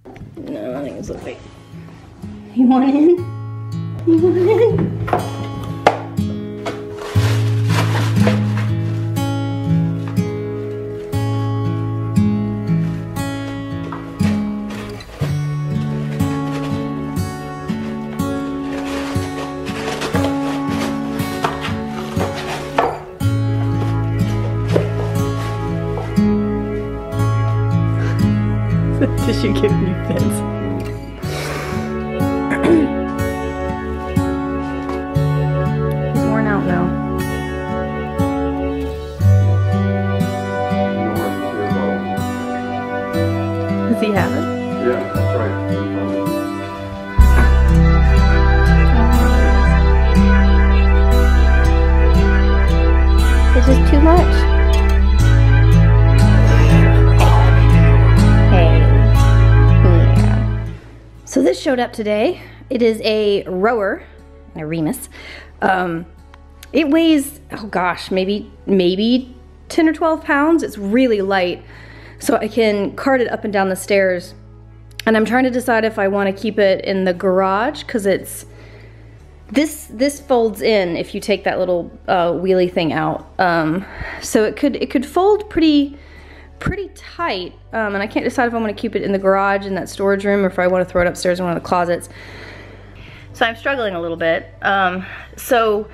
No, I think it's okay. You want in? You want in? Tissue giving you fits. He's worn out now. Does he have it? Yeah, that's right. It's just too much. So this showed up today. It is a rower, a Remus. It weighs, oh gosh, maybe 10 or 12 pounds. It's really light. So I can cart it up and down the stairs. And I'm trying to decide if I want to keep it in the garage, because it's, this folds in if you take that little wheelie thing out. So it could fold pretty tight, and I can't decide if I want to keep it in the garage in that storage room or if I want to throw it upstairs in one of the closets. So I'm struggling a little bit. So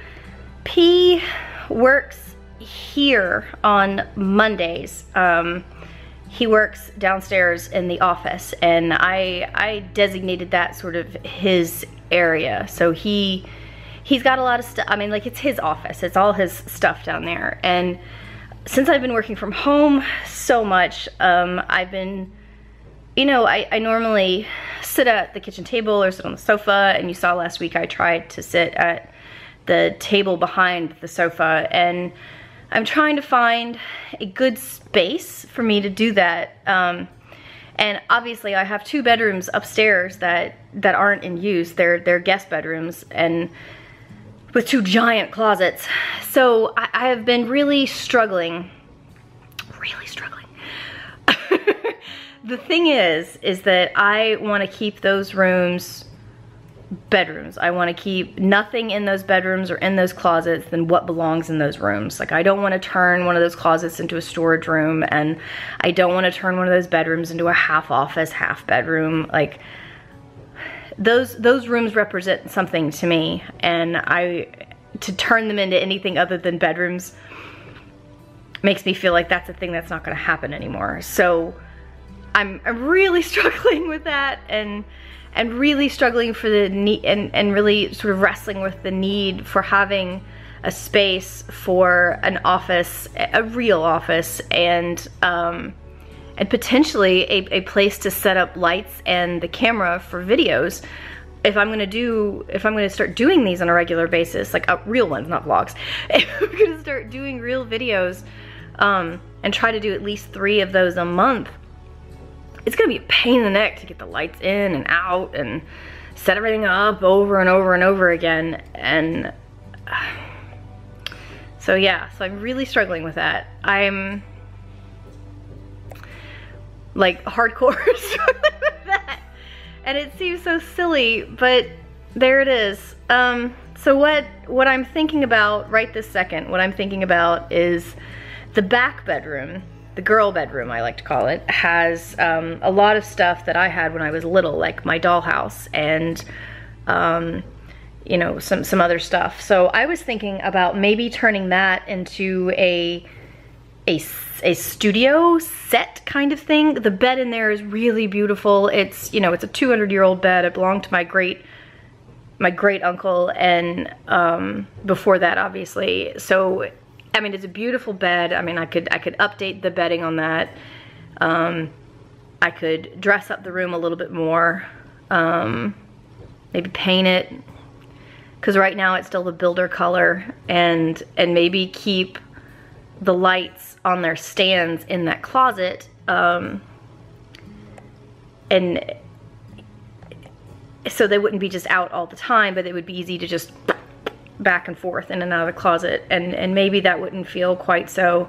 P works here on Mondays. He works downstairs in the office, and I designated that sort of his area. So he's got a lot of stuff. I mean, like, it's his office. It's all his stuff down there. And since I've been working from home so much, I've been, you know, I normally sit at the kitchen table or sit on the sofa, and you saw last week I tried to sit at the table behind the sofa, and I'm trying to find a good space for me to do that. And obviously I have 2 bedrooms upstairs that aren't in use. They're guest bedrooms, and with 2 giant closets. So I have been really struggling. The thing is that I want to keep those rooms bedrooms. I want to keep nothing in those bedrooms or in those closets than what belongs in those rooms. Like, I don't want to turn one of those closets into a storage room, and I don't want to turn one of those bedrooms into a half office, half bedroom. Like, those rooms represent something to me, and to turn them into anything other than bedrooms makes me feel like that's a thing that's not going to happen anymore. So I'm really struggling with that, and really struggling for the need, and really sort of wrestling with the need for having a space for an office, a real office, and potentially a place to set up lights and the camera for videos. If I'm gonna start doing these on a regular basis, like real ones, not vlogs. If I'm gonna start doing real videos, and try to do at least 3 of those a month, it's gonna be a pain in the neck to get the lights in and out and set everything up over and over and over again. And so yeah, so I'm really struggling with that. I'm like hardcore struggling with that. And it seems so silly, but there it is. So what I'm thinking about right this second, what I'm thinking about is the back bedroom, the girl bedroom I like to call it, has a lot of stuff that I had when I was little, like my dollhouse and you know, some other stuff. So I was thinking about maybe turning that into a studio set kind of thing. The bed in there is really beautiful. It's, you know, it's a 200-year-old bed. It belonged to my great uncle, and before that, obviously. So I mean, it's a beautiful bed. I mean, I could update the bedding on that. I could dress up the room a little bit more. Maybe paint it, because right now it's still the builder color, and maybe keep the lights on their stands in that closet, and so they wouldn't be just out all the time, but it would be easy to just back and forth in and out of the closet, and maybe that wouldn't feel quite so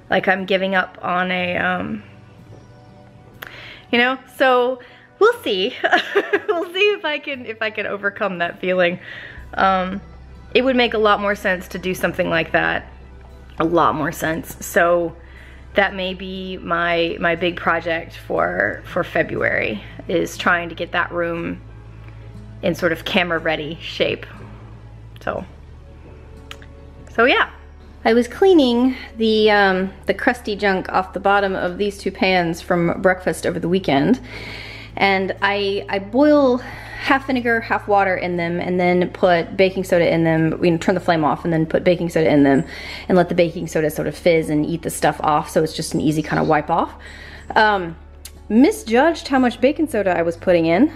like I'm giving up on a you know? So we'll see. We'll see if I can overcome that feeling. It would make a lot more sense to do something like that. A lot more sense. So that may be my big project for February, is trying to get that room in sort of camera ready shape. So yeah. I was cleaning the crusty junk off the bottom of these 2 pans from breakfast over the weekend, and I boil half vinegar, half water in them, and then put baking soda in them. We turn the flame off and then put baking soda in them and let the baking soda sort of fizz and eat the stuff off, so it's just an easy kind of wipe off. Misjudged how much baking soda I was putting in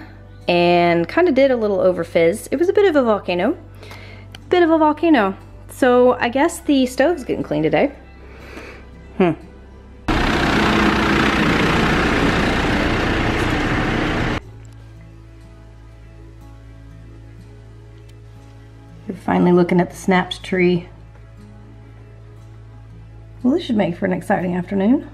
and kind of did a little over fizz. It was a bit of a volcano. So I guess the stove's getting clean today. We're finally looking at the snapped tree. Well, this should make for an exciting afternoon.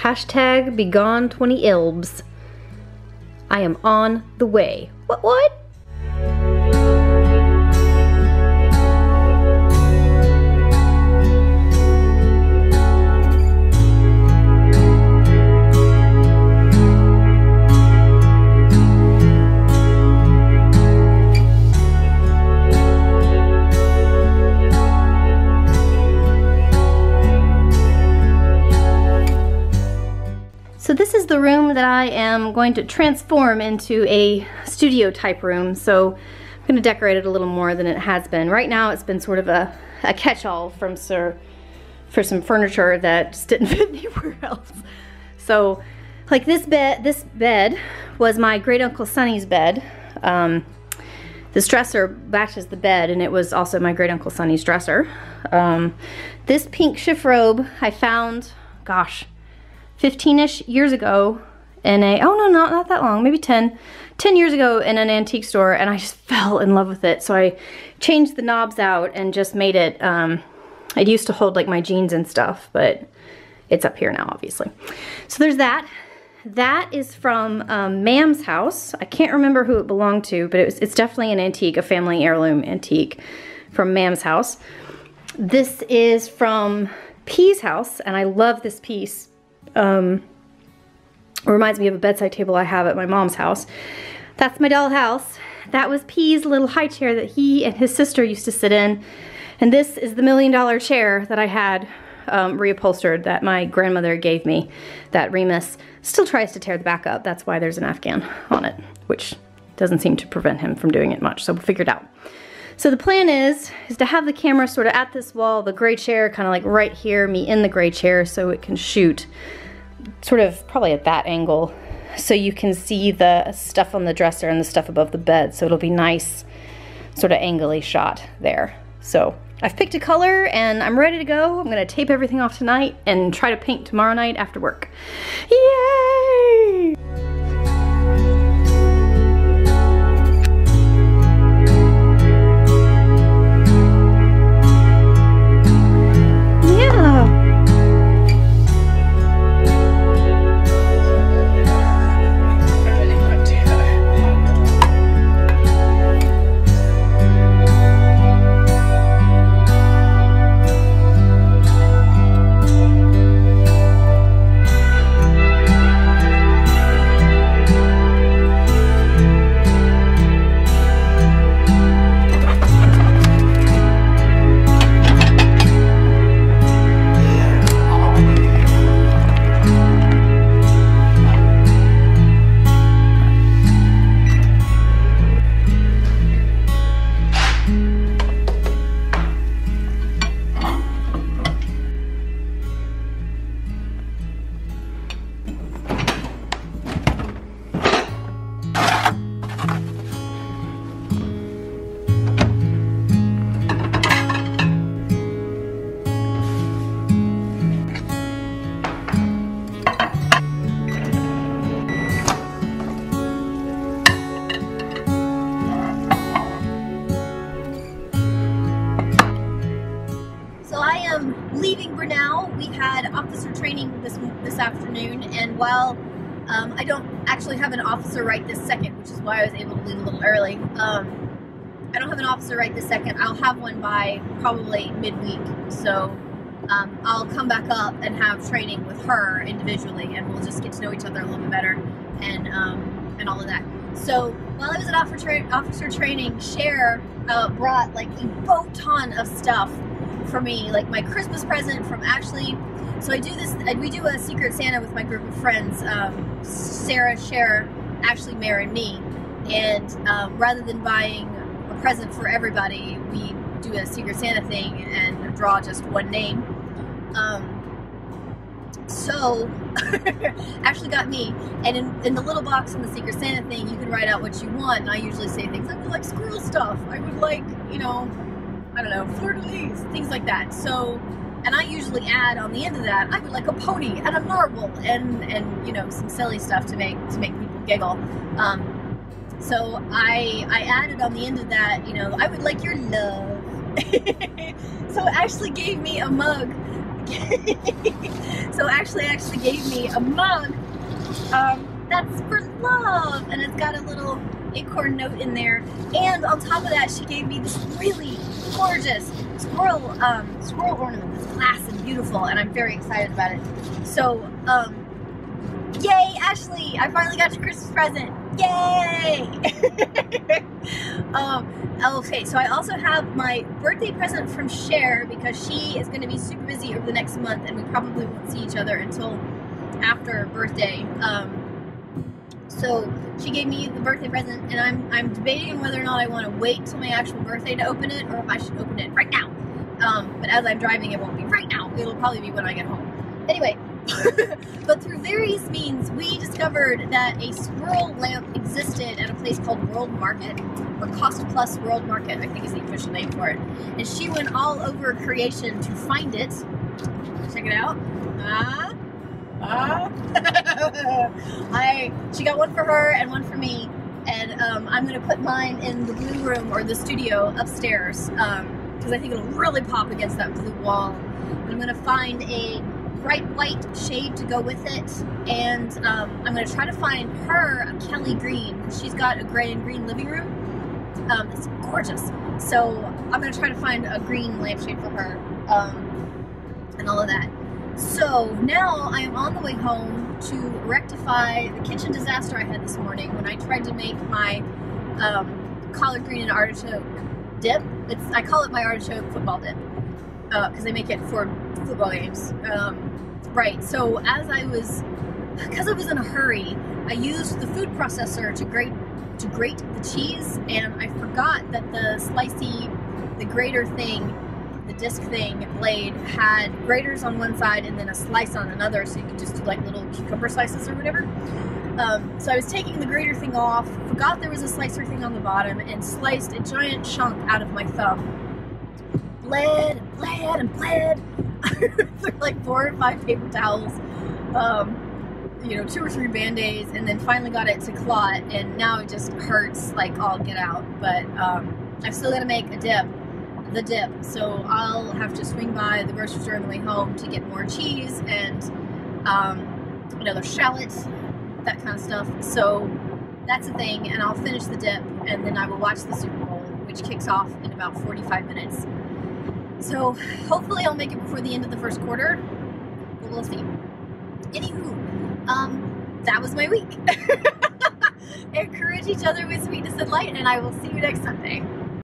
Hashtag begone 20 elbs. I am on the way. What? So this is the room that I am going to transform into a studio type room. So I'm going to decorate it a little more than it has been. Right now it's been sort of a catch-all for some furniture that just didn't fit anywhere else. So like this bed was my great Uncle Sonny's bed. This dresser matches the bed, and it was also my great Uncle Sonny's dresser. This pink chiffrobe I found, gosh, 15-ish years ago in a, oh no, not that long, maybe 10 years ago in an antique store, and I just fell in love with it. So I changed the knobs out and just made it, it used to hold like my jeans and stuff, but it's up here now, obviously. So there's that. That is from Mam's house. I can't remember who it belonged to, but it's definitely an antique, a family heirloom antique from Mam's house. This is from P's house, and I love this piece. It reminds me of a bedside table I have at my mom's house. That's my doll house. That was P's little high chair that he and his sister used to sit in. And this is the $1 million chair that I had reupholstered that my grandmother gave me. That Remus still tries to tear the back up. That's why there's an Afghan on it, which doesn't seem to prevent him from doing it much, so we'll figure it out. So the plan is to have the camera sort of at this wall, the gray chair kind of like right here, me in the gray chair, so it can shoot sort of probably at that angle, so you can see the stuff on the dresser and the stuff above the bed, so it'll be nice sort of angly shot there. So I've picked a color and I'm ready to go. I'm gonna tape everything off tonight and try to paint tomorrow night after work. Yay! leaving Brunel, we had officer training this afternoon, and while I don't actually have an officer right this second, which is why I was able to leave a little early. I don't have an officer right this second. I'll have one by probably midweek. So I'll come back up and have training with her individually, and we'll just get to know each other a little bit better, and all of that. So while I was at officer training, Cher brought like a boat ton of stuff for me, like my Christmas present from Ashley. So we do a Secret Santa with my group of friends, Sarah, Cher, Ashley, Mare, and me. And rather than buying a present for everybody, we do a Secret Santa thing and draw just one name. So Ashley got me, and in the little box in the Secret Santa thing, you can write out what you want. And I usually say things like, I would like squirrel stuff. I would like, you know, I don't know, fleur-de-lis, things like that. So, and I usually add on the end of that, I would like a pony and a narwhal and you know, some silly stuff to make people giggle. So I added on the end of that, you know, I would like your love. So Ashley gave me a mug. So Ashley actually gave me a mug that's for love, and it's got a little acorn note in there. And on top of that, she gave me this really gorgeous squirrel ornament that's glass and beautiful, and I'm very excited about it. So, yay, Ashley! I finally got your Christmas present. Yay! Okay, so I also have my birthday present from Cher, because she is going to be super busy over the next month, and we probably won't see each other until after birthday. So she gave me the birthday present, and I'm debating on whether or not I want to wait till my actual birthday to open it, or if I should open it right now. But as I'm driving, it won't be right now. It'll probably be when I get home. Anyway, but through various means, we discovered that a squirrel lamp existed at a place called World Market, or Cost Plus World Market, I think is the official name for it. And she went all over creation to find it. Check it out. She got one for her and one for me, and I'm going to put mine in the blue room, or the studio upstairs, because I think it'll really pop against that blue wall. And I'm going to find a bright white shade to go with it, and I'm going to try to find her a Kelly green, because she's got a gray and green living room. It's gorgeous. So I'm going to try to find a green lampshade for her, and all of that. So now I am on the way home to rectify the kitchen disaster I had this morning when I tried to make my collard green and artichoke dip. I call it my artichoke football dip, because I make it for football games. Right, so because I was in a hurry, I used the food processor to grate the cheese, and I forgot that the grater thing, the disc thing, blade, had graters on one side and then a slice on another, so you could just do like little cucumber slices or whatever. So I was taking the grater thing off, forgot there was a slicer thing on the bottom, and sliced a giant chunk out of my thumb. Bled and bled and bled through like 4 or 5 paper towels, you know, 2 or 3 Band-Aids, and then finally got it to clot, and now it just hurts like all get out. But I'm still gonna make the dip, so I'll have to swing by the grocery store on the way home to get more cheese and another shallot, that kind of stuff. So that's a thing, and I'll finish the dip, and then I will watch the Super Bowl, which kicks off in about 45 minutes. So hopefully I'll make it before the end of the first quarter, but we'll see. Anywho, that was my week. Encourage each other with sweetness and light, and I will see you next Sunday.